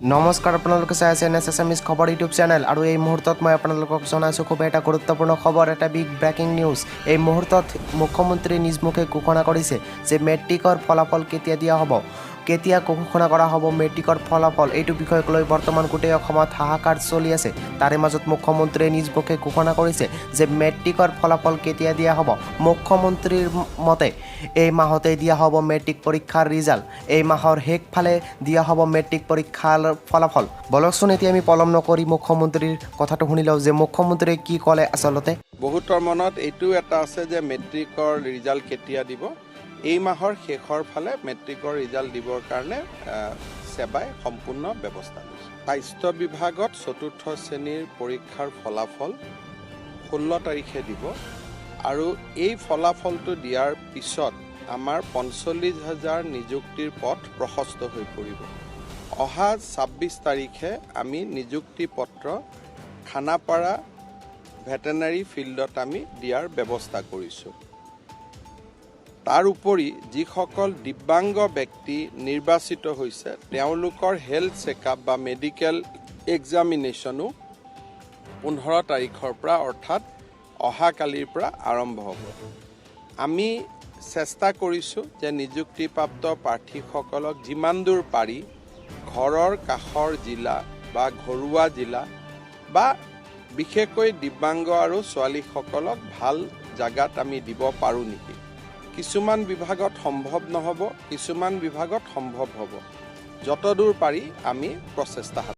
নমস্কাৰ আপোনালোকে চাই আছে Assamese খবৰ ইউটিউব চেনেল আৰু এই মুহূৰ্তত মই আপোনালোকক জনাইছো খুব এটা গুৰুত্বপূৰ্ণ খবৰ এটা বিগ ব্ৰেকিং নিউজ এই মুহূৰ্তত মুখ্যমন্ত্ৰী নিজ মুখে ঘোষণা কৰিছে যে মেট্ৰিকৰ ফলাফল কেতিয়া দিয়া হ'ব কেতিয়া ঘোষণা কৰা হ'ব মেট্ৰিকৰ ফলাফল এইটো বিষয়ক লৈ বৰ্তমান গোটেই অসমত হাহাকাৰ চলি আছে তাৰে মাজত মুখ্যমন্ত্ৰীয়ে নিজ মুখে ঘোষণা কৰিছে যে মেট্ৰিকৰ ফলাফল কেতিয়া দিয়া হ'ব মুখ্যমন্ত্ৰীৰ মতে এই মাহতে দিয়া হ'ব মেট্ৰিক পৰীক্ষাৰ ৰিজাল্ট এই মাহৰ শেষ ফালে দিয়া হ'ব মেট্ৰিক পৰীক্ষাৰ ফলাফল বলকচোন এতিয়া আমি পলম নকৰি মুখ্যমন্ত্ৰীৰ কথাটো শুনি লওঁ যে মুখ্যমন্ত্ৰীয়ে কি ক'লে আচলতে বহুতৰ মনত এইটো এটা আছে যে মেট্ৰিকৰ ৰিজাল্ট কেতিয়া দিব এই মাহৰ শেষৰ ফালে মেট্ৰিকৰ ৰিজাল্ট দিবৰ কাৰণে সেৱাই সম্পূৰ্ণ ব্যৱস্থা লৈছে স্বাস্থ্য বিভাগত চতুৰ্থ শ্ৰেণীৰ পৰীক্ষাৰ ফলাফল 16 তাৰিখে দিব আৰু এই ফলাফলটো দিয়াৰ পিছত আমাৰ 45,000 নিযুক্তিৰ পথ প্ৰশস্ত হৈ পৰিব অহা 26 তাৰিখে আমি নিযুক্তি পত্ৰ খানাপাৰা ভেটেনাৰী ফিল্ডত আমি দিয়াৰ ব্যৱস্থা কৰিছোঁ তাৰ উপৰি যিসকল দিব্যাংগ ব্যক্তি নিৰ্বাচিত হৈছে তেওঁলোকৰ হেল্থ চেকআপ বা মেডিকেল এক্সামিনেশ্যনো 15 তাৰিখৰ পৰা অৰ্থাৎ অহা কালিৰ পৰা আৰম্ভ হ'ব আমি চেষ্টা কৰিছোঁ যে নিযুক্তিপ্ৰাপ্ত প্ৰাৰ্থীসকলক যিমান দূৰ পাৰি ঘৰৰ কাষৰ জিলা বা ঘৰুৱা জিলা বা বিশেষকৈ দিব্যাংগ আৰু ছোৱালীসকলক ভাল জাগাত আমি দিব পাৰোঁ নেকি কিছুমান বিভাগত সম্ভৱ নহ'ব কিছুমান বিভাগত সম্ভৱ হ'ব যতদূৰ পাৰি আমি প্ৰচেষ্টা